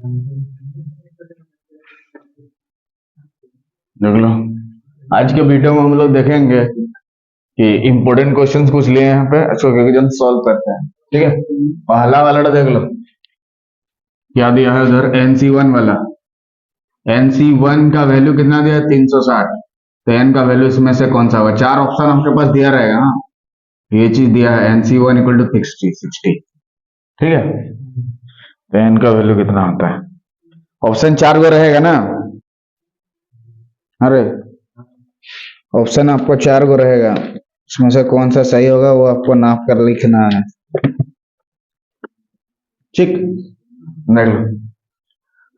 देख लो, आज के वीडियो में हम लोग देखेंगे कि इंपॉर्टेंट क्वेश्चंस कुछ लिए हैं यहाँ पे, इसको क्वेश्चन सॉल्व करते हैं। ठीक है, पहला वाला देख लो क्या दिया है उधर, NC1 वाला। NC1 का वैल्यू कितना दिया है, 360। तो एन का वैल्यू इसमें से कौन सा होगा? चार ऑप्शन आपके पास दिया रहेगा ना, ये चीज दिया है NC1 इक्वल टू 60। ठीक है, तो एन का वैल्यू कितना होता है? ऑप्शन चार को रहेगा ना, अरे ऑप्शन आपको चार को रहेगा, उसमें से कौन सा सही होगा वो आपको नाप कर लिखना है। ठीक, देख लो,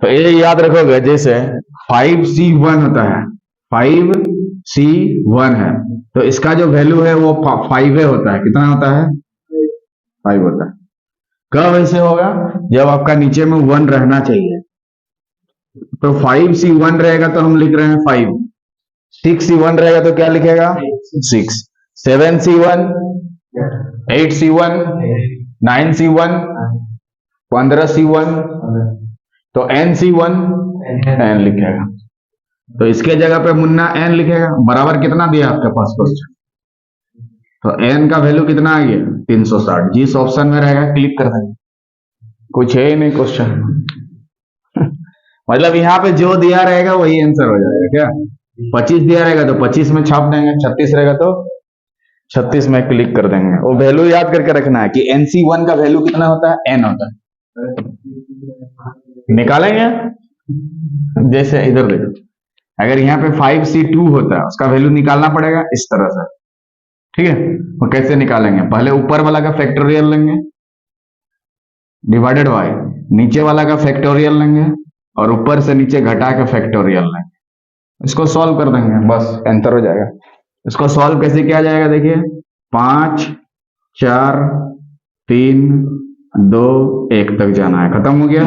तो ये याद रखोगे, जैसे 5C1 होता है, 5C1 है, तो इसका जो वैल्यू है वो 5 होता है। कितना होता है? 5 होता है। कब ऐसे होगा? जब आपका नीचे में 1 रहना चाहिए। तो 5C1 रहेगा तो हम लिख रहे हैं 5, 6C1 रहेगा तो क्या लिखेगा? 6, 7C1, 8C1, 9C1, 15C1, तो NC1 n लिखेगा। तो इसके जगह पे मुन्ना n लिखेगा, बराबर कितना दिया आपके पास क्वेश्चन, तो n का वैल्यू कितना आ गया? 360। जिस ऑप्शन में रहेगा क्लिक कर देंगे, कुछ है ही नहीं क्वेश्चन। मतलब यहाँ पे जो दिया रहेगा वही आंसर हो जाएगा। क्या 25 दिया रहेगा तो 25 में छाप देंगे, 36 रहेगा तो 36 में क्लिक कर देंगे। वो वैल्यू याद करके रखना है कि NC1 का वैल्यू कितना होता है? n होता है। निकालेंगे, जैसे इधर देखो, अगर यहाँ पे 5C2 होता है, उसका वैल्यू निकालना पड़ेगा इस तरह से। ठीक है, वो कैसे निकालेंगे? पहले ऊपर वाला का फैक्टोरियल लेंगे डिवाइडेड बाय नीचे वाला का फैक्टोरियल लेंगे, और ऊपर से नीचे घटा के फैक्टोरियल लेंगे। इसको सॉल्व कर देंगे, बस आंसर हो जाएगा। इसको सॉल्व कैसे किया जाएगा? देखिए, 5 4 3 2 1 तक जाना है, खत्म हो गया।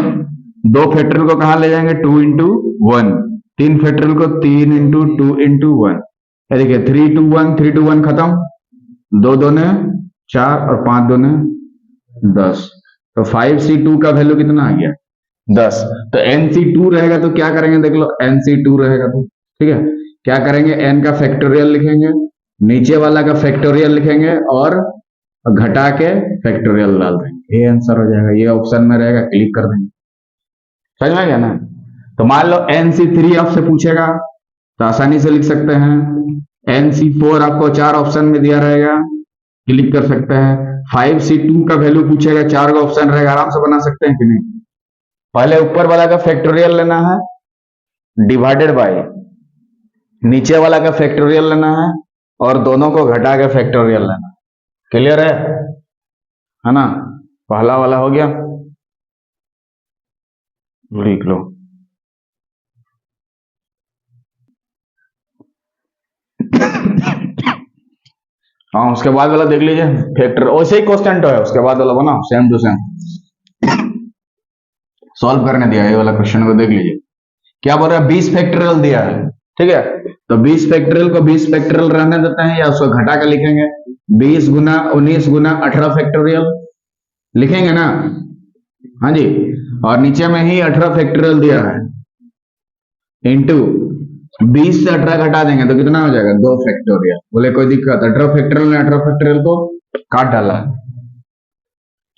दो फैक्टोरियल को कहा ले जाएंगे? 2 इंटू 1। तीन फैक्टोरियल को 3 इंटू 2 इंटू 1। देखिए 3 2 1, 3 2 1 खत्म, दो दोने 4 और 5 दोने 10। तो 5C2 का वैल्यू कितना आ गया? 10। तो NC2 रहेगा तो क्या करेंगे? देख लो, NC2 रहेगा तो ठीक है, क्या करेंगे? n का फैक्टोरियल लिखेंगे, नीचे वाला का फैक्टोरियल लिखेंगे, और घटा के फैक्टोरियल डाल देंगे, ये आंसर हो जाएगा। ये ऑप्शन में रहेगा, क्लिक कर देंगे। समझ में गया ना? तो मान लो NC3 आपसे पूछेगा तो आसानी से लिख सकते हैं। NC4 आपको चार ऑप्शन में दिया रहेगा, क्लिक कर सकते हैं। 5C2 का वैल्यू पूछेगा, चार का ऑप्शन रहेगा, आराम से बना सकते हैं कि नहीं? पहले ऊपर वाला का फैक्टोरियल लेना है डिवाइडेड बाय नीचे वाला का फैक्टोरियल लेना है, और दोनों को घटा के फैक्टोरियल लेना है। क्लियर है ना? पहला वाला हो गया, लिख लो। हाँ, उसके बाद वाला देख लीजिए, फैक्टर वैसे ही क्वेश्चन तो है, उसके बाद वाला बनाओ सेम टू सेम सॉल्व करने दिया है। ये वाला क्वेश्चन को देख लीजिए, क्या बोल रहा है? 20 फैक्टोरियल दिया है, ठीक है, तो 20 फैक्टोरियल को 20 फैक्टोरियल रहने देते हैं, या उसको घटा कर लिखेंगे? 20 गुना 19 गुना 18 फैक्टोरियल लिखेंगे ना? हाँ जी, और नीचे में ही 18 फैक्टोरियल दिया है, इंटू 20 से 18 घटा देंगे तो कितना हो जाएगा? 2 फैक्टोरियल। बोले कोई दिक्कत? 18 फैक्टोरियल ने 18 फैक्टोरियल को काट डाला है।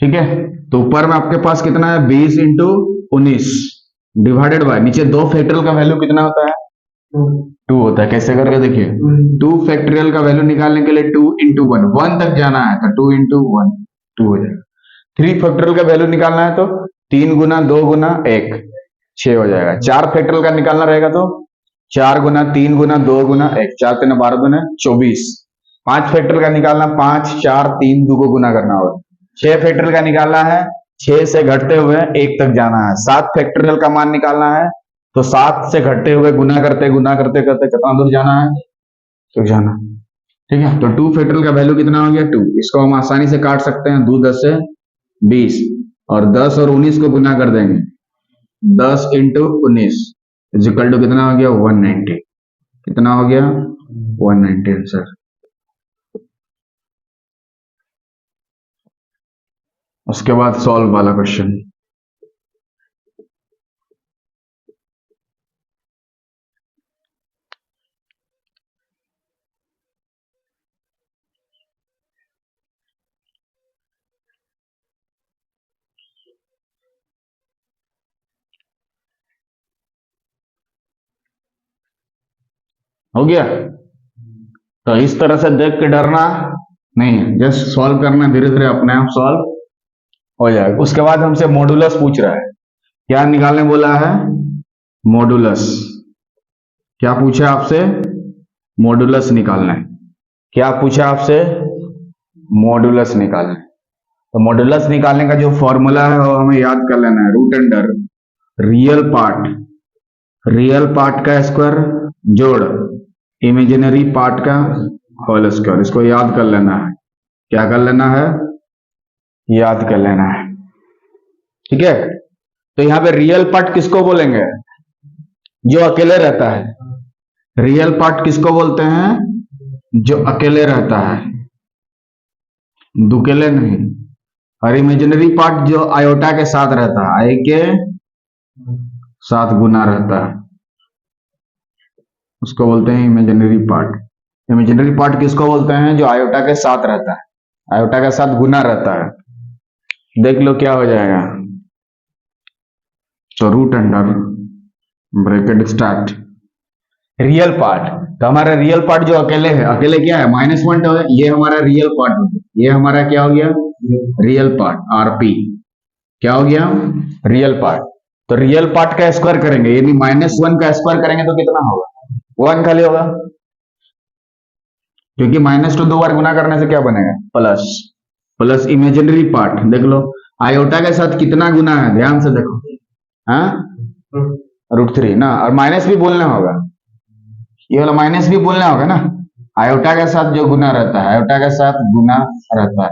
ठीक है, तो ऊपर में आपके पास कितना है? 20 इंटू 19 डिवाइडेड बाय नीचे दो फैक्टोरियल का वैल्यू कितना होता है? 2 होता है। कैसे करके देखिए, 2 फैक्टोरियल का वैल्यू निकालने के लिए 2 इंटू 1, 1 तक जाना है तो 2 इंटू 1 2 हो जाएगा। 3 फैक्टोरियल का वैल्यू निकालना है तो 3 गुना 2 गुना 1 6 हो जाएगा। 4 फैक्टोरियल का निकालना रहेगा तो 4 गुना 3 गुना 2 गुना 1, 4 3 12 गुना 24। 5 फैक्टोरियल का निकालना, 5 4 3 2 को गुना करना होगा। 6 फैक्टोरियल का निकालना है, 6 से घटते हुए 1 तक जाना है। 7 फैक्टोरियल का मान निकालना है, तो 7 से घटते हुए गुना करते करते कितना दूर जाना है? तो जाना। ठीक है, तो 2 फैक्टोरियल का वैल्यू कितना हो गया? 2। इसको हम आसानी से काट सकते हैं, 2 10 से 20, और 10 और 19 को गुना कर देंगे, 10 इंटू 19 इक्वल टू कितना हो गया? 190। कितना हो गया? 190 आंसर। उसके बाद सॉल्व वाला क्वेश्चन, हो गया। तो इस तरह से देख के डरना नहीं है, जस्ट सॉल्व करना, धीरे धीरे अपने आप सॉल्व हो जाएगा। उसके बाद हमसे मॉडुलस पूछ रहा है, क्या निकालने बोला है? मॉडुलस। क्या पूछा आपसे? मॉडुलस निकालना है। क्या पूछा आपसे? मॉडुलस निकालना है। तो मॉडुलस निकालने का जो फॉर्मूला है वो हमें याद कर लेना है, रूट अंडर रियल पार्ट का स्क्वायर जोड़ इमेजिनरी पार्ट का होल स्क्वायर। इसको याद कर लेना है। क्या कर लेना है? याद कर लेना है। ठीक है। तो यहां पे रियल पार्ट किसको बोलेंगे? जो अकेले रहता है। रियल पार्ट किसको बोलते हैं? जो अकेले रहता है, दुकेले नहीं। और इमेजिनरी पार्ट जो आयोटा के साथ रहता है, आई के साथ गुना रहता है, उसको बोलते हैं इमेजिनरी पार्ट। इमेजिनरी पार्ट किसको बोलते हैं? जो आयोटा के साथ रहता है, आयोटा के साथ गुना रहता है। देख लो क्या हो जाएगा। तो root under bracket start real part. तो हमारा रियल पार्ट जो अकेले है, अकेले क्या है? -1 तो है, ये हमारा रियल पार्ट हो गया। ये हमारा क्या हो गया? Real part, RP. क्या हो गया? Real part. तो रियल पार्ट का स्क्वायर करेंगे, यदि -1 का स्क्वायर करेंगे तो कितना होगा? 1 खाली होगा, क्योंकि माइनस टू 2 बार गुना करने से क्या बनेगा? प्लस। प्लस इमेजिनरी पार्ट देख लो, आयोटा के साथ कितना गुना है, ध्यान से देखो। हाँ, √3 ना, और माइनस भी बोलना होगा, ये वाला माइनस भी बोलना होगा ना। आयोटा के साथ जो गुना रहता है, आयोटा के साथ गुना रहता है।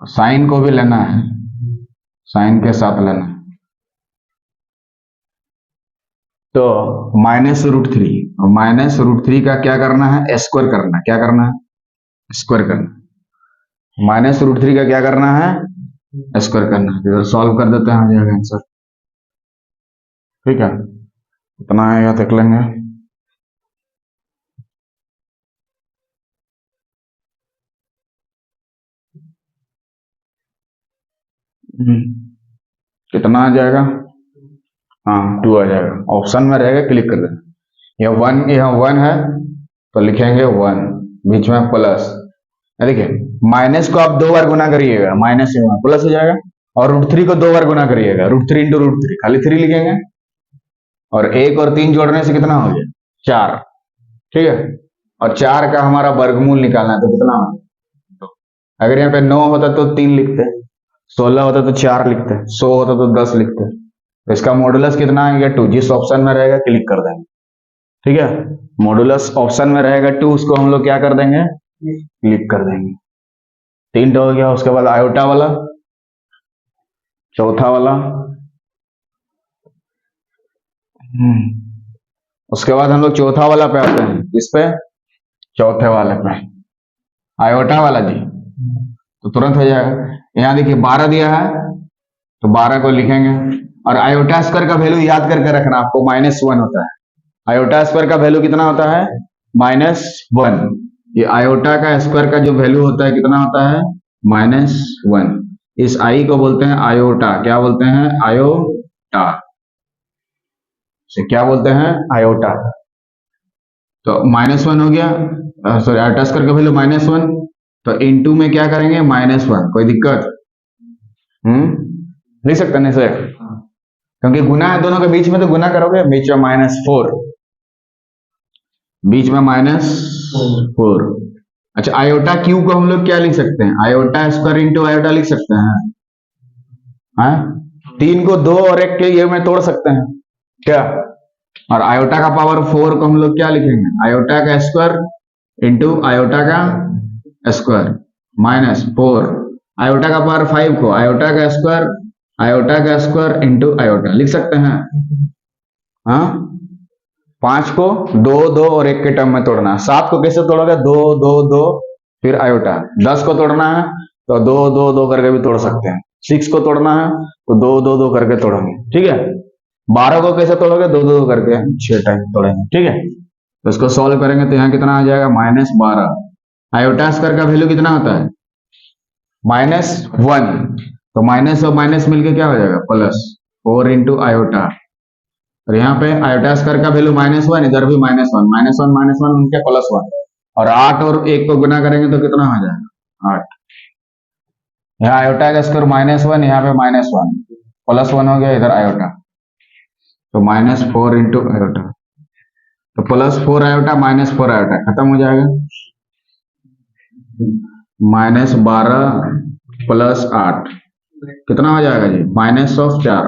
साइन को भी लेना है, साइन के साथ लेना है। तो -√3, और -√3 का क्या करना है? स्क्वायर करना। क्या करना है? स्क्वायर करना। -√3 का क्या करना है? स्क्वायर करना है। इधर सॉल्व कर देते हैं, आ जाएगा आंसर। ठीक है, इतना आएगा देख लेंगे। कितना आ जाएगा? हाँ, 2 आ जाएगा। ऑप्शन में रहेगा, क्लिक कर देना। यहाँ 1 है तो लिखेंगे 1, बीच में प्लस। देखिए, माइनस को आप 2 बार गुना करिएगा, माइनस से प्लस हो जाएगा। और √3 को 2 बार गुना करिएगा, √3 × √3, खाली 3 लिखेंगे। और 1 और 3 जोड़ने से कितना हो गया? 4। ठीक है। और 4 का हमारा वर्गमूल निकालना है, तो कितना हो? अगर यहाँ पे 9 होता तो 3 लिखते, 16 होता तो 4 लिखते, 100 होता तो 10 लिखते। तो इसका मॉडुलस कितना आएगा? 2। जिस ऑप्शन में रहेगा क्लिक कर देंगे। ठीक है, मॉडुलस ऑप्शन में रहेगा 2, उसको हम लोग क्या कर देंगे? क्लिक कर देंगे। 3 हो गया। उसके बाद आयोटा वाला, चौथा वाला। उसके बाद हम लोग चौथा वाला पे आते हैं। इस पे चौथे वाले पे आयोटा वाला जी, तो तुरंत हो जाएगा। यहाँ देखिए 12 दिया है, तो 12 को लिखेंगे। और आयोटा स्क्वायर का वैल्यू याद करके रखना, आपको -1 होता है। आयोटा स्क्वायर का वैल्यू कितना होता है? -1। ये आयोटा का स्क्वायर का जो वैल्यू होता है कितना होता है? -1। इस आई को बोलते हैं आयोटा। क्या बोलते हैं? आयोटा। से क्या बोलते हैं? आयोटा। तो -1 हो गया, सॉरी, आयोटा स्क्वायर का वैल्यू -1। तो इनटू में क्या करेंगे? -1। कोई दिक्कत? लिख सकते नहीं सर, क्योंकि गुना है दोनों के बीच में, तो गुना करोगे, बीच में -4, बीच में -4। अच्छा, आयोटा क्यू को हम लोग क्या लिख सकते हैं? आयोटा स्क्वायर इंटू आयोटा लिख सकते हैं। हाँ, 3 को 2 और 1 के ये में तोड़ सकते हैं क्या? और आयोटा का पावर 4 को हम लोग क्या लिखेंगे? आयोटा का स्क्वायर इंटू आयोटा का स्क्वायर -4। आयोटा का पावर 5 को आयोटा का स्क्वायर इंटू आयोटा लिख सकते हैं। हाँ, 5 को 2 2 और 1 के टर्म में तोड़ना है। 7 को कैसे तोड़ोगे? 2 2 2 फिर आयोटा। 10 को तोड़ना है तो 2 2 2 करके भी तोड़ सकते हैं। 6 को तोड़ना है तो 2 2 2 करके तोड़ेंगे। ठीक है। 12 को कैसे तोड़ोगे? 2 2 2 करके 6 टाइम तोड़ेंगे। ठीक है, तो इसको सॉल्व करेंगे तो यहाँ कितना आ जाएगा? -12। आयोटा स्क्वायर का वैल्यू कितना होता है? -1। तो माइनस और माइनस मिलके क्या हो जाएगा? Plus 4 into iota. और यहाँ पे आयोटा स्क्वायर का वैल्यू -1, इधर भी -1, -1 उनके +1, और 8 और 1 को गुना करेंगे तो कितना हो जाएगा 8। यहाँ आयोटा का स्क्वायर -1, यहाँ पे -1, +1 हो गया इधर आयोटा, तो -4 इंटू आयोटा, तो +4 आयोटा -4 आयोटा खत्म हो जाएगा, -12 + 8 कितना हो जाएगा जी -4।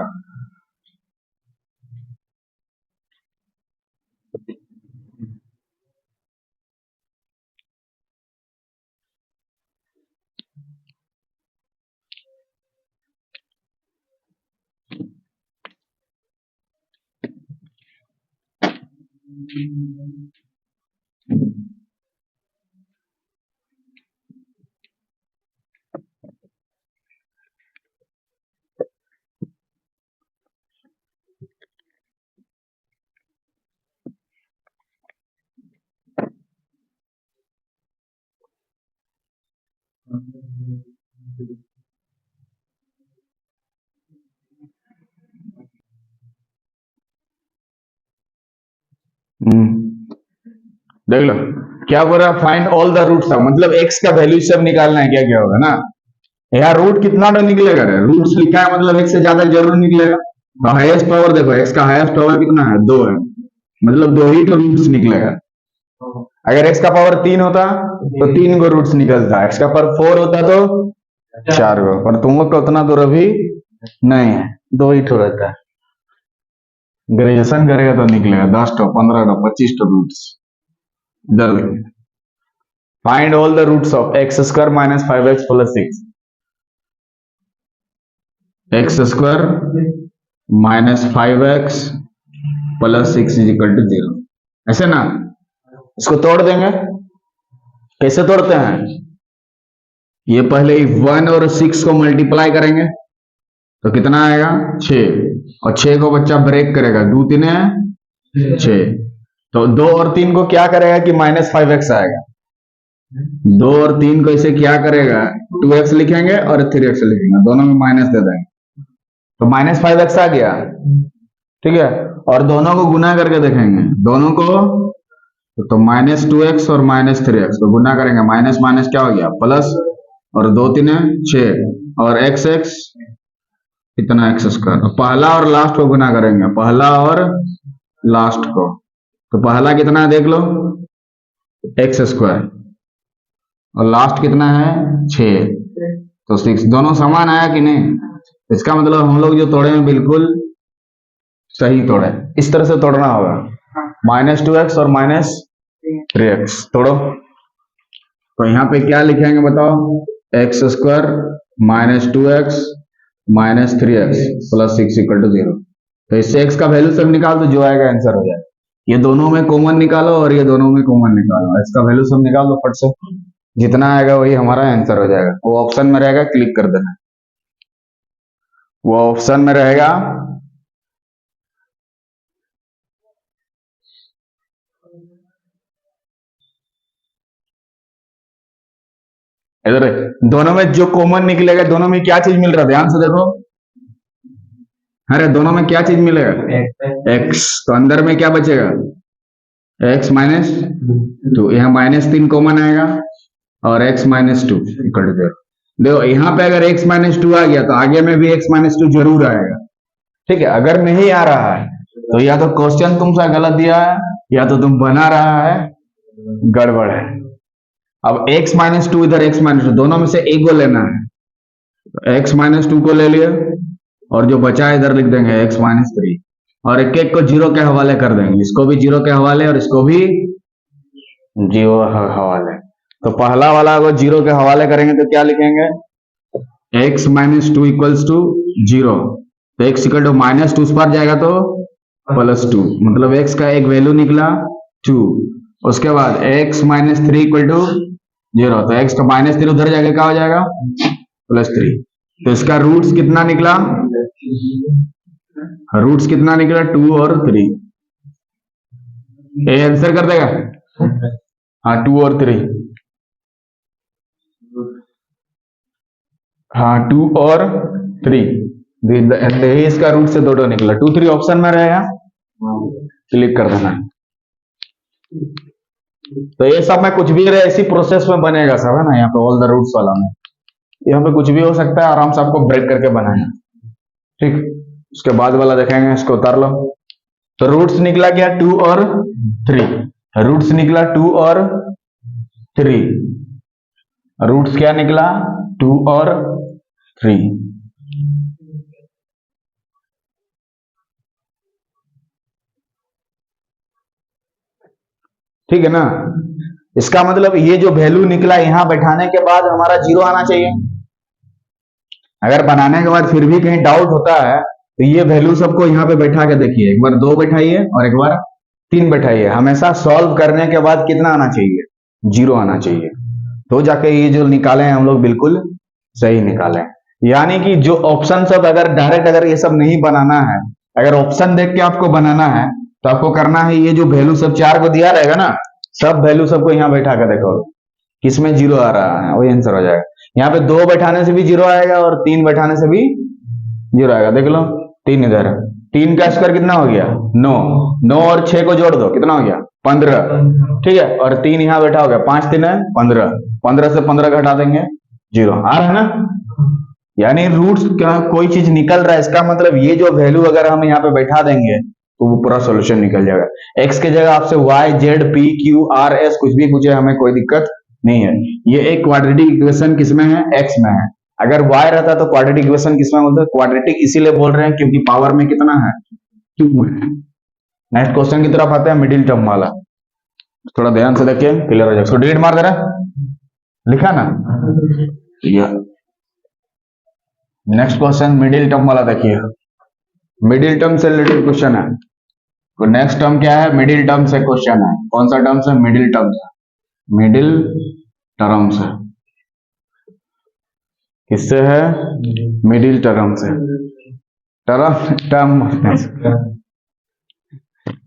देख लो क्या बोल रहा है, find all the roots of, मतलब एक्स का वैल्यू सब निकालना है, क्या क्या होगा ना, यहाँ रूट कितना तो निकलेगा, रूट्स लिखा है मतलब एक से ज्यादा जरूर निकलेगा। तो हाईएस्ट पावर देखो, एक्स का हाईएस्ट पावर कितना है 2 है, मतलब 2 ही तो रूट्स निकलेगा। अगर एक्स का पावर 3 होता तो 3 गो रूट्स निकलता, एक्स का पावर 4 होता तो 4 गो, पर तुम लोग का उतना दूर अभी नहीं है, 2 ही तो रहता है। ग्रेजुएशन करेगा तो निकलेगा 10 तो 15 तो 25 तो roots. Find all the roots of x square -5x + 6, x square -5x + 6 = 0, ऐसे ना। इसको तोड़ देंगे, कैसे तोड़ते हैं, ये पहले 1 और 6 को मल्टीप्लाई करेंगे तो कितना आएगा 6, और 6 को बच्चा ब्रेक करेगा, 2 3 6, तो 2 और 3 को क्या करेगा कि -5x आएगा, 2 और 3 को इसे क्या करेगा 2x लिखेंगे और 3x लिखेंगे, दोनों में माइनस दे देंगे, तो -5x आ गया, ठीक है। और दोनों को गुना करके देखेंगे, दोनों को तो -2x और -3x को गुना करेंगे, माइनस माइनस क्या हो गया प्लस, और 2 3 6, और x इतना x², पहला और लास्ट को गुना करेंगे, पहला और लास्ट को, तो पहला कितना देख लो x², और लास्ट कितना है 6, तो 6, दोनों समान आया कि नहीं, इसका मतलब हम लोग जो तोड़े हैं बिल्कुल सही तोड़े, इस तरह से तोड़ना होगा, -2x और -3x तोड़ो, तो यहाँ पे क्या लिखेंगे बताओ, x² -2x -3x + 6 = 0, तो इससे x का वैल्यू सब निकाल दो, जो आएगा आंसर हो जाएगा, ये दोनों में कॉमन निकालो और ये दोनों में कॉमन निकालो, x का वैल्यू सब निकाल दो फट से, जितना आएगा वही हमारा आंसर हो जाएगा, वो ऑप्शन में रहेगा, क्लिक कर देना, वो ऑप्शन में रहेगा, इधर दोनों में जो कॉमन निकलेगा, दोनों में क्या चीज मिल रहा है, ध्यान से देखो, अरे दोनों में क्या चीज मिलेगा x, तो अंदर में क्या बचेगा x -2, यहाँ -3 कॉमन आएगा और x -2 = 0। देखो यहाँ पे अगर x -2 आ गया तो आगे में भी x -2 जरूर आएगा, ठीक है। अगर नहीं आ रहा है तो या तो क्वेश्चन तुमसे गलत दिया है, या तो तुम बना रहा है गड़बड़ है। अब x -2 इधर x -2, दोनों में से एक को लेना है, तो x -2 को ले लिया, और जो बचा है इधर लिख देंगे x -3, और एक एक को 0 के हवाले कर देंगे, इसको भी 0 के हवाले और इसको भी 0 हवाले, तो पहला वाला को 0 के हवाले करेंगे तो क्या लिखेंगे, x -2 = 0, तो x = -2 उस पर जाएगा तो +2, मतलब x का एक वैल्यू निकला 2, उसके बाद x -3 = 0, तो x का -3 उधर जाके क्या हो जाएगा +3, तो इसका रूट्स कितना निकला, रूट्स कितना निकला 2 और 3, ए आंसर कर देगा, हाँ 2 और 3, हाँ 2 और 3, इसका रूट से 2 निकला, 2 3 ऑप्शन में रहेगा, क्लिक कर देना। तो ये सब में कुछ भी रहे इसी प्रोसेस में बनेगा सब, है ना। यहाँ पे ऑल द रूट्स वाला में यहाँ पे कुछ भी हो सकता है, आराम से आपको ब्रेक करके बनाना। ठीक, उसके बाद वाला देखेंगे, इसको उतार लो। तो रूट्स निकला क्या, 2 और 3। रूट्स निकला 2 और 3। रूट्स क्या निकला, 2 और 3। ठीक है ना। इसका मतलब ये जो वैल्यू निकला यहां बैठाने के बाद हमारा 0 आना चाहिए। अगर बनाने के बाद फिर भी कहीं डाउट होता है तो ये वैल्यू सबको यहाँ पे बैठा के देखिए, एक बार 2 बैठाइए और एक बार 3 बैठाइए। हमेशा सॉल्व करने के बाद कितना आना चाहिए, 0 आना चाहिए। तो जाके ये जो निकाले हैं हम लोग बिल्कुल सही निकाले। यानी कि जो ऑप्शन सब अगर डायरेक्ट अगर ये सब नहीं बनाना है, अगर ऑप्शन देख के आपको बनाना है तो आपको करना है ये जो वैल्यू सब 4 को दिया रहेगा ना, सब वैल्यू सबको यहाँ बैठा कर देखो किसमें 0 आ रहा है, वही आंसर हो जाएगा। यहाँ पे 2 बैठाने से भी 0 आएगा और 3 बैठाने से भी 0 आएगा। देख लो 3 इधर, 3 का स्क्वायर कितना हो गया, 9। 9 और 6 को जोड़ दो, कितना हो गया, 15। ठीक है, और 3 यहाँ बैठा हो गया, 5 3 है 15। 15 से 15 घटा देंगे, 0 आ रहा है ना। यानी रूट्स का कोई चीज निकल रहा है, इसका मतलब ये जो वैल्यू अगर हम यहाँ पे बैठा देंगे तो वो पूरा सॉल्यूशन निकल जाएगा। एक्स के जगह आपसे y z p q r s कुछ भी पूछे, हमें कोई दिक्कत नहीं है। ये एक क्वाड्रेटिक इक्वेशन किसमें है, एक्स में है। अगर वाई रहता तो क्वाड्रेटिक इक्वेशन किसमें बोलते हैं, क्वाड्रेटिक इसीलिए बोल रहे हैं क्योंकि पावर में कितना है, 2 है। नेक्स्ट क्वेश्चन की तरफ आते हैं, मिडिल टर्म वाला। थोड़ा ध्यान से देखिए, क्लियर हो जाएगा। इसको डिलीट मार दे रहा, लिखा ना। नेक्स्ट क्वेश्चन मिडिल टर्म वाला देखिए, मिडिल टर्म से रिलेटेड क्वेश्चन है। तो नेक्स्ट टर्म क्या है, मिडिल टर्म से क्वेश्चन है। कौन सा टर्म से, मिडिल टर्म से। मिडिल टर्म से किससे है, मिडिल टर्म से। टर्म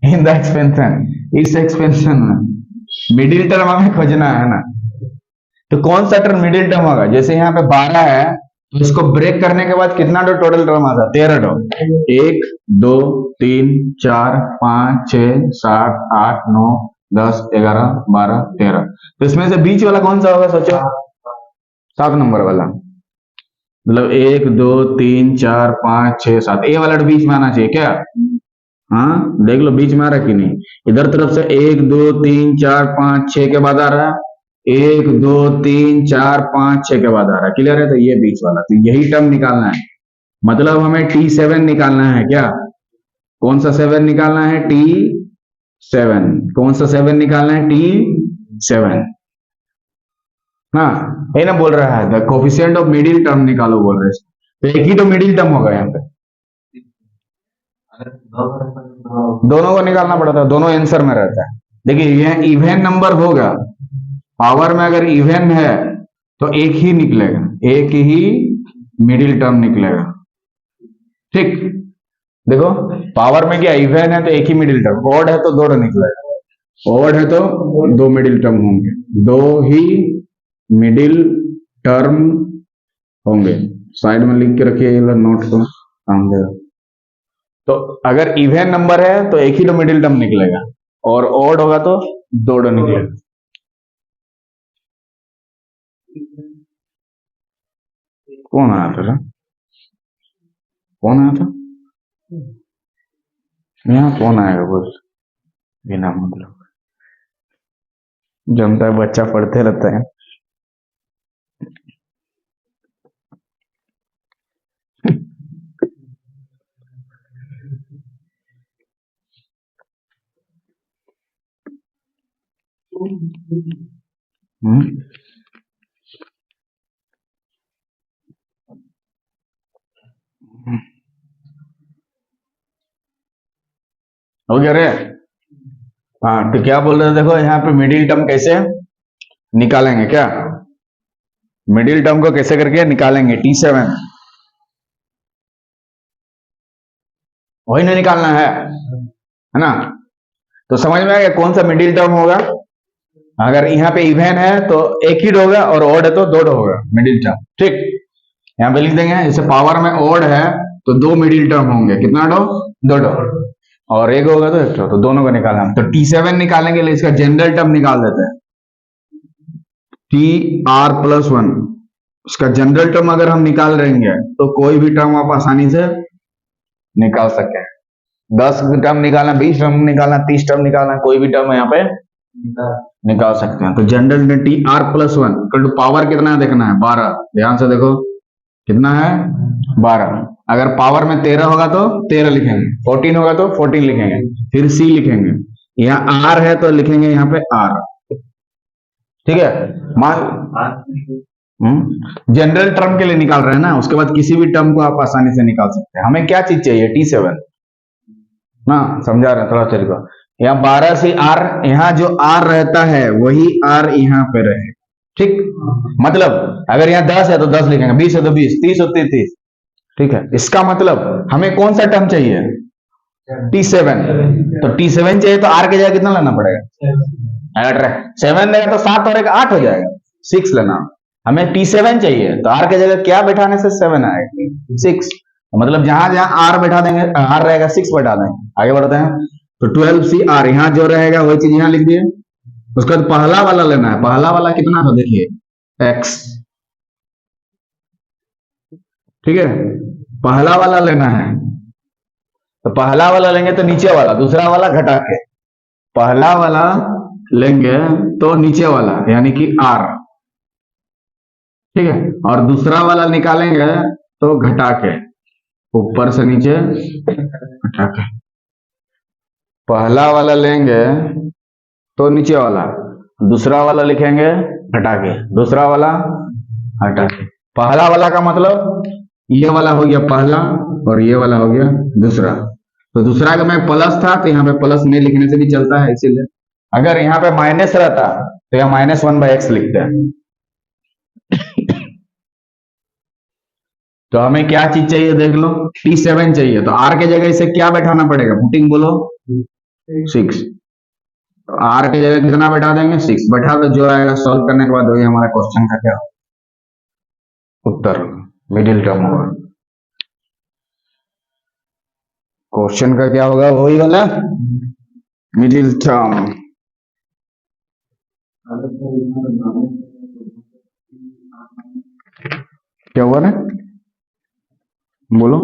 इन द एक्सपेंशन, इस एक्सपेंशन में मिडिल टर्म हमें खोजना है ना। तो कौन सा टर्म मिडिल टर्म होगा, जैसे यहाँ पे 12 है तो इसको ब्रेक करने के बाद कितना टोटल टर्म आता है, 13 टर्म। 1 2 3 4 5 6 7 8 9 10 11 12 13। तो इसमें से बीच वाला कौन सा होगा, सोचो। 7 नंबर वाला, मतलब 1 2 3 4 5 6 7, ए वाला बीच में आना चाहिए क्या। हाँ देख लो बीच में आ रहा कि नहीं। इधर तरफ से 1 2 3 4 5 6 के बाद आ रहा है, 1 2 3 4 5 6 के बाद आ रहा है, क्लियर है। तो ये बीच वाला, तो यही टर्म निकालना है। मतलब हमें T7 निकालना है क्या, कौन सा 7 निकालना है, T7। कौन सा 7 निकालना है, T7। हाँ ये ना बोल रहा है the coefficient of middle term निकालो बोल रहे हैं। तो एक ही तो मिडिल टर्म होगा यहाँ पे, दोनों को निकालना पड़ता है, दोनों आंसर में रहता है। देखिए यह इवन नंबर होगा, पावर में अगर इवन है तो एक ही निकलेगा, एक ही मिडिल टर्म निकलेगा। ठीक, देखो पावर में क्या इवन है तो एक ही मिडिल टर्म, ऑड है तो 2 निकलेगा, ऑड है तो 2 मिडिल टर्म होंगे, 2 ही मिडिल टर्म होंगे। साइड में लिख के रखिए नोट को, काम देगा। तो अगर इवन नंबर है तो एक ही तो मिडिल टर्म निकलेगा, और ऑड होगा तो 2 निकलेगा। कौन आया था, कौन आया था यहाँ, कौन आएगा बोल, बिना मतलब जमता है, बच्चा पढ़ते रहता है। हो गया रे। हाँ तो क्या बोल रहे थे, देखो यहाँ पे मिडिल टर्म कैसे निकालेंगे, क्या मिडिल टर्म को कैसे करके निकालेंगे, T7 वही ना निकालना है ना। तो समझ में आ गया कौन सा मिडिल टर्म होगा। अगर यहाँ पे इवन है तो एक ही होगा, और ऑड है तो 2 होगा मिडिल टर्म। ठीक, यहाँ पे लिख देंगे, जैसे पावर में ऑड है तो 2 मिडिल टर्म होंगे, कितना 2 2। और एक होगा तो एक तो दोनों को निकालना है। तो T7 निकालेंगे, इसका जनरल टर्म निकाल देते हैं, TR+1। इसका जनरल टर्म अगर हम निकाल रहेंगे तो कोई भी टर्म आप आसानी से निकाल सकते हैं। 10 टर्म निकालना, 20 टर्म निकालना, 30 टर्म निकालना, कोई भी टर्म यहाँ पे निकाल सकते हैं। तो जनरल TR+1 तो पावर कितना है देखना है, 12। ध्यान से देखो कितना है, 12। अगर पावर में 13 होगा तो 13 लिखेंगे, 14 होगा तो 14 लिखेंगे, फिर C लिखेंगे। यहाँ R है तो लिखेंगे यहाँ पे R। ठीक है, मान जनरल टर्म के लिए निकाल रहे हैं ना, उसके बाद किसी भी टर्म को आप आसानी से निकाल सकते हैं। हमें क्या चीज चाहिए, T7 ना, समझा रहे हैं थोड़ा तरीका। यहाँ 12 से R, यहाँ जो R रहता है वही R यहाँ पे रहे। ठीक, मतलब अगर यहाँ 10 है तो 10 लिखेंगे, 20 है तो 20, 30 है तो 30। ठीक है, इसका मतलब हमें कौन सा टर्म चाहिए, T7। तो T7 चाहिए तो R की जगह कितना लेना पड़ेगा, 7 देगा तो 7 और 8 हो जाएगा, 6 लेना। हमें T7 चाहिए तो R की जगह क्या बैठाने से 7 आएगा, 6। मतलब जहां जहां R बैठा देंगे, R रहेगा 6 बैठा देंगे। आगे बढ़ते हैं, तो 12CR यहाँ जो रहेगा वही चीज यहाँ लिख दिए। उसके बाद पहला वाला लेना है, पहला वाला कितना था देखिए, X। ठीक है, पहला वाला लेना है, तो पहला वाला लेंगे तो नीचे वाला, दूसरा वाला घटा के, पहला वाला लेंगे तो नीचे वाला यानी कि R। ठीक है, और दूसरा वाला निकालेंगे तो घटा के, ऊपर से नीचे घटा के। पहला वाला लेंगे तो नीचे वाला, दूसरा वाला लिखेंगे घटा के, दूसरा वाला हटा के। पहला वाला का मतलब ये वाला हो गया पहला और ये वाला हो गया दूसरा। तो दूसरा का में प्लस था तो यहाँ पे प्लस नहीं लिखने से भी चलता है, इसीलिए। अगर यहाँ पे माइनस रहता तो यहाँ -1/x लिखते हैं। तो हमें क्या चीज चाहिए देख लो, T7 चाहिए, तो R के जगह इसे क्या बैठाना पड़ेगा, पुटिंग बोलो 6। तो R के जगह कितना बैठा देंगे, 6 बैठा दो, जो आएगा सॉल्व करने के बाद वही हमारा क्वेश्चन का क्या उत्तर, मिडिल टर्म होगा। क्वेश्चन का क्या होगा, वही वाला मिडिल टर्म। क्या हुआ ना, बोलो।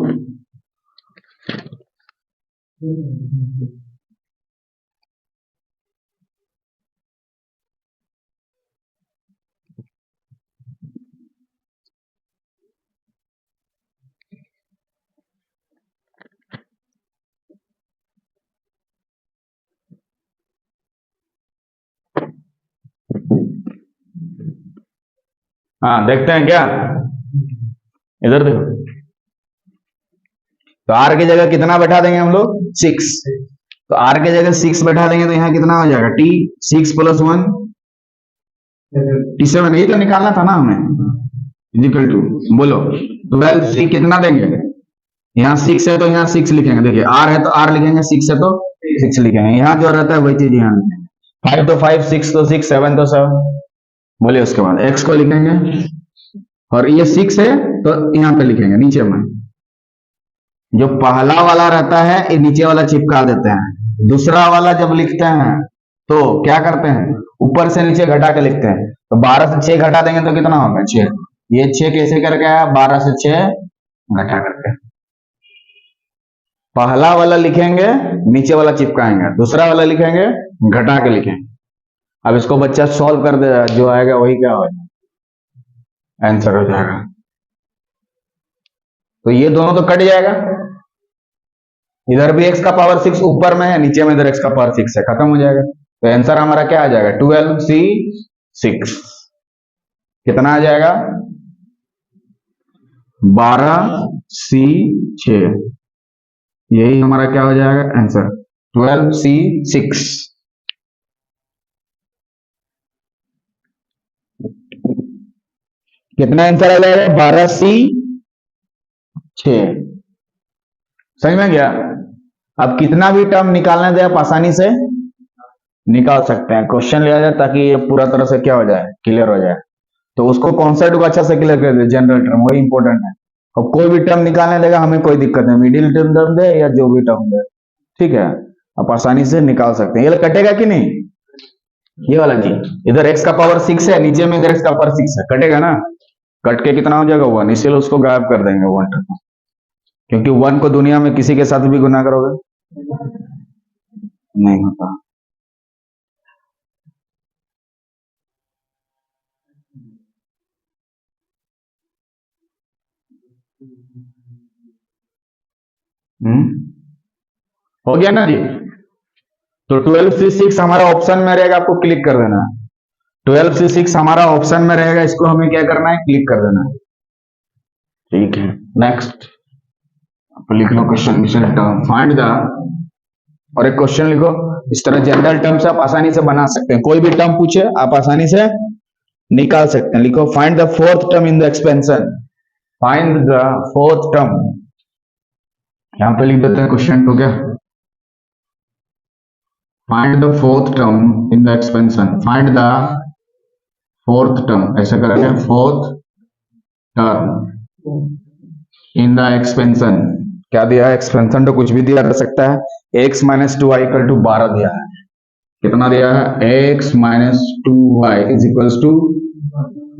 हाँ देखते हैं क्या, इधर देखो। तो R की जगह कितना बैठा देंगे हम लोग, 6। तो R की जगह 6 बैठा देंगे तो यहाँ कितना हो जाएगा, T 6 + 1 T7, यही तो निकालना था ना हमें, इक्वल टू बोलो 12C कितना देंगे, यहाँ 6 है तो यहाँ 6 लिखेंगे, देखिए R है तो R लिखेंगे, 6 है तो 6 लिखेंगे, यहाँ जो रहता है वही चीज यहाँ लिखेंगे। 5 तो 5, 6 तो 6, 7 तो 7, बोलिए। उसके बाद X को लिखेंगे, और ये 6 है तो यहाँ पे लिखेंगे नीचे में। जो पहला वाला रहता है ये नीचे वाला चिपका देते हैं, दूसरा वाला जब लिखते हैं तो क्या करते हैं, ऊपर से नीचे घटा के लिखते हैं। तो 12 से 6 घटा देंगे तो कितना होगा, 6। ये 6 कैसे करके आया, 12 से 6 घटा करके। पहला वाला लिखेंगे नीचे वाला चिपकाएंगे, दूसरा वाला लिखेंगे घटा के लिखेंगे। अब इसको बच्चा सॉल्व कर दे, जो आएगा वही क्या होगा, आंसर हो जाएगा। तो ये दोनों तो कट जाएगा, इधर भी x का पावर 6 ऊपर में है, नीचे में इधर x का पावर 6 है, खत्म हो जाएगा। तो आंसर हमारा क्या आ जाएगा, 12C6 कितना आ जाएगा, 12C6, यही हमारा क्या हो जाएगा आंसर, 12C6। कितना आंसर आ जाएगा, 12C6। समझ में गया। अब कितना भी टर्म निकालने दे आप आसानी से निकाल सकते हैं, क्वेश्चन लिया जाए ताकि ये पूरा तरह से क्या हो जाए, क्लियर हो जाए। तो उसको कॉन्सेप्ट को अच्छा से क्लियर कर दे, जनरल टर्म वही इंपॉर्टेंट है। और कोई भी टर्म निकालने देगा हमें कोई दिक्कत नहीं, मिडिल टर्म दे या जो भी टर्म दे, ठीक है, आप आसानी से निकाल सकते हैं। ये कटेगा कि नहीं, ये वाला जी, इधर x का पावर 6 है, नीचे में इधर x का पावर 6 है, कटेगा ना, कट के कितना हो जाएगा 1, इसीलिए उसको गायब कर देंगे 1 टर्म, क्योंकि 1 को दुनिया में किसी के साथ भी गुना करोगे नहीं होता। हो गया ना जी। तो 12C6 हमारा ऑप्शन में रहेगा, आपको क्लिक कर देना। 12C6 हमारा ऑप्शन में रहेगा, इसको हमें क्या करना है, क्लिक कर देना। ठीक है, नेक्स्ट आप लिख लो क्वेश्चन टर्म फाइंड द, और एक क्वेश्चन लिखो। इस तरह जनरल टर्म से आप आसानी से बना सकते हैं, कोई भी टर्म पूछे आप आसानी से निकाल सकते हैं। लिखो find the fourth term in the expansion, find the fourth term, यहां पे लिख देते हैं क्वेश्चन को, क्या find the fourth term in the expansion, find the fourth term, ऐसा करेंगे fourth term in the expansion. क्या दिया है, एक्सपेंशन तो कुछ भी दिया जा सकता है, x minus 2y equal to 12 दिया है, कितना दिया है, x minus 2y is equal to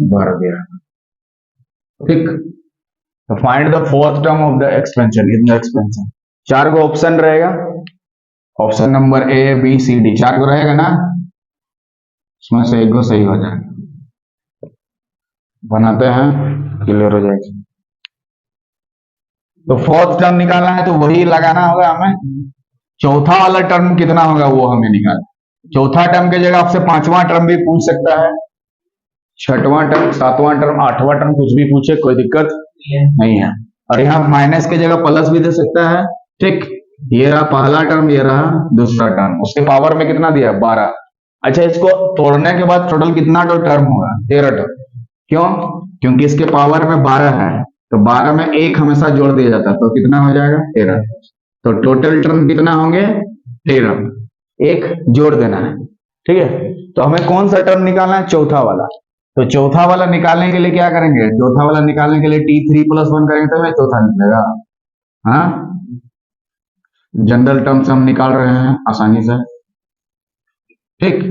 12 दिया है, ठीक। तो find the fourth term of the expansion in the expansion. 4 को ऑप्शन रहेगा, option number A B C D 4 को रहेगा ना, उसमें से एक को सही हो जाएगा, बनाते हैं, क्लियर हो जाएगा। तो फोर्थ टर्म निकालना है तो वही लगाना होगा हमें, चौथा वाला टर्म कितना होगा वो हमें निकालना। चौथा टर्म की जगह आपसे 5वां टर्म भी पूछ सकता है, 6वां टर्म, 7वां टर्म, 8वां टर्म, कुछ भी पूछे, कोई दिक्कत नहीं है। और यहाँ माइनस की जगह प्लस भी दे सकता है, ठीक। ये रहा पहला टर्म, ये रहा दूसरा टर्म, उसके पावर में कितना दिया, 12। अच्छा, इसको तोड़ने के बाद टोटल कितना टर्म होगा, 13 टर्म। क्यों, क्योंकि इसके पावर में 12 है, तो 12 में 1 हमेशा जोड़ दिया जाता है, तो कितना हो जाएगा, 13। तो टोटल टर्म कितना होंगे, 13, 1 जोड़ देना है, ठीक है। तो हमें कौन सा टर्म निकालना है, चौथा वाला। तो चौथा वाला निकालने के लिए क्या करेंगे, चौथा वाला निकालने के लिए t3 + 1 करेंगे तो चौथा निकलेगा। हाँ, जनरल टर्म से हम निकाल रहे हैं आसानी से, ठीक।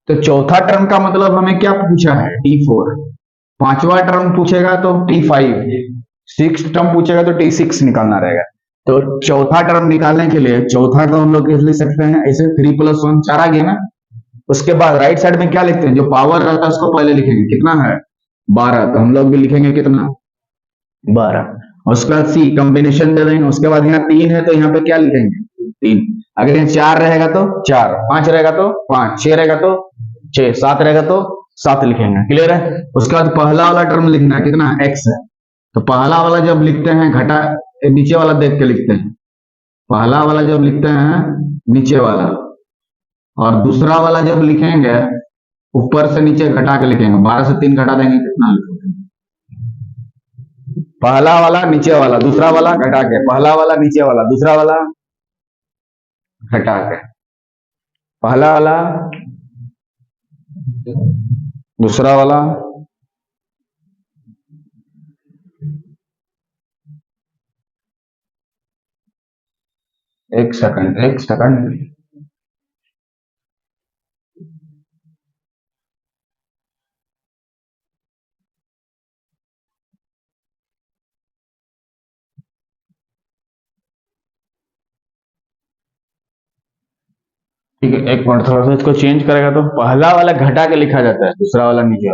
तो चौथा टर्म का मतलब हमें क्या पूछा है, t4। 5वां टर्म पूछेगा तो t5, 6th टर्म पूछेगा तो t6 निकालना रहेगा। तो चौथा टर्म निकालने के लिए, चौथा टर्म हम लोग लिख सकते हैं ऐसे, 3 + 1 4 आ गया ना। उसके बाद राइट साइड में क्या लिखते हैं, जो पावर रहता है उसको पहले लिखेंगे, कितना है, 12, तो हम लोग भी लिखेंगे कितना, 12। उसके बाद सी कॉम्बिनेशन दे देंगे, उसके बाद यहाँ 3 है तो यहाँ पे क्या लिखेंगे, 3। अगर यहाँ 4 रहेगा तो 4, 5 रहेगा तो 5, 6 रहेगा तो 6, 7 रहेगा तो 7 लिखेंगे, क्लियर है। उसके बाद पहला वाला टर्म लिखना है, कितना, x है। तो पहला वाला जब लिखते हैं घटा, नीचे वाला देख के लिखते हैं, पहला वाला जब लिखते हैं नीचे वाला, और दूसरा वाला जब लिखेंगे ऊपर से नीचे घटा के लिखेंगे, 12 से 3 घटा देंगे, कितना लिखेंगे, पहला वाला नीचे वाला, दूसरा वाला घटा के, पहला वाला नीचे वाला, दूसरा वाला घटा के, पहला वाला दूसरा वाला, एक सेकंड, ठीक है, एक मिनट, थोड़ा सा इसको चेंज करेगा तो पहला वाला घटा के लिखा जाता है, दूसरा वाला नीचे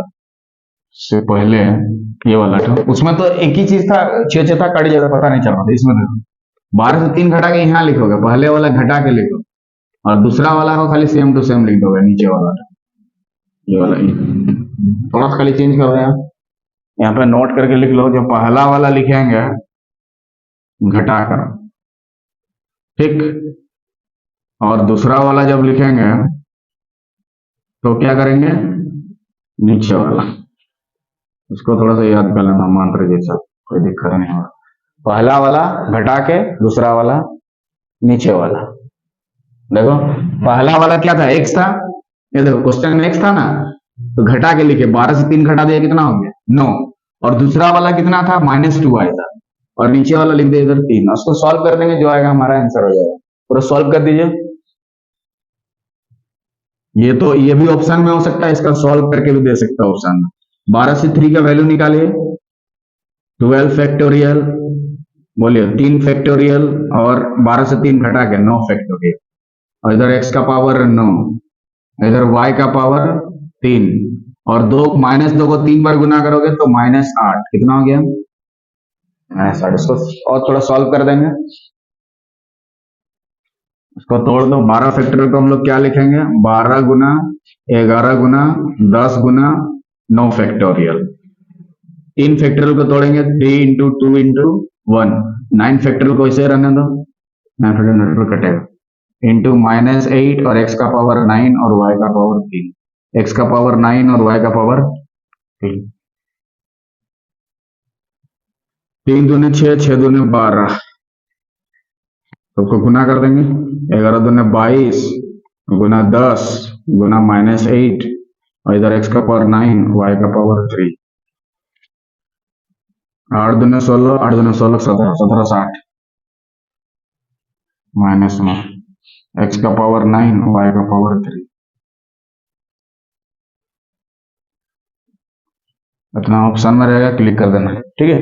से पहले ये वाला था, उसमें तो एक ही चीज था, 6 था, कट जाता, पता नहीं चल रहा था। इसमें देखो 12 से 3 घटा के यहाँ लिखोगे, पहले वाला घटा के लिखो, और दूसरा वाला को खाली सेम टू सेम लिख दोगे, नीचे वाला ये वाला, थोड़ा सा खाली चेंज कर रहे हैं, यहाँ पे नोट करके लिख लो, जो पहला वाला लिखेंगे घटा कर, ठीक। और दूसरा वाला जब लिखेंगे तो क्या करेंगे, नीचे वाला, उसको थोड़ा सा याद कर लेना मंत्र जैसा, कोई दिक्कत नहीं होगा। पहला वाला घटा के, दूसरा वाला नीचे वाला। देखो पहला वाला क्या था, x था, ये देखो क्वेश्चन में x था ना, तो घटा के लिखे, 12 से 3 घटा दिया, कितना हो गया, 9। और दूसरा वाला कितना था, -2 आया था, और नीचे वाला लिख दे इधर 3, उसको सॉल्व कर देंगे, जो आएगा हमारा आंसर हो जाएगा। पूरा सॉल्व कर दीजिए। ये भी ऑप्शन में हो सकता है, इसका सॉल्व करके भी दे सकता है ऑप्शन में। 12 से 3 का वैल्यू निकालिए। 12 फैक्टोरियल, बोलिए 3 फैक्टोरियल, और 12 से 3 घटा के 9 फैक्टोरियल, और इधर x का पावर 9, इधर y का पावर 3, और -2 को 3 बार गुना करोगे तो -8, कितना हो गया? -8। इसको और थोड़ा सॉल्व कर देंगे, इसको तोड़ दो। 12 फैक्टोरियल को हम लोग क्या लिखेंगे? 12 गुना 11 गुना 10 गुना 9 फैक्टोरियल। 3 फैक्टोरियल को तोड़ेंगे, 3 इंटू 2 इंटू 1। 9 फैक्टोरियल को इसे रहने दो, 9 फैक्टोरियल कटेगा, इंटू -8 और x का पावर 9 और y का पावर 3, x का पावर 9 और y का पावर 3। 3 दूने 6, 6 दूने 12, सबको गुना कर देंगे। 11 दूने 22 गुना 10 गुना -8, और इधर x का पावर 9, y का पावर 3। 8 दूने 16, 8 दूने 16 17, 17 60, -9, x का पावर 9, y का पावर 3। इतना ऑप्शन में रहेगा, क्लिक कर देना, ठीक है।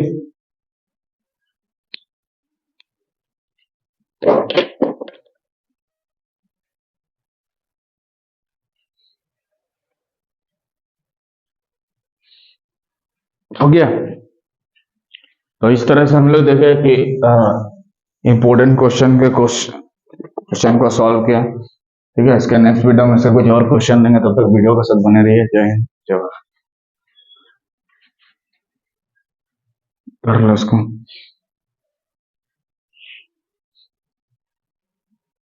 हो गया। तो इस तरह से हम लोग देखे कि इंपॉर्टेंट क्वेश्चन को सॉल्व किया, ठीक है। इसके नेक्स्ट वीडियो में से कुछ और क्वेश्चन लेंगे, तब तक वीडियो के साथ बने रहिए। जय हिंद, जय भारत। कर लो इसको।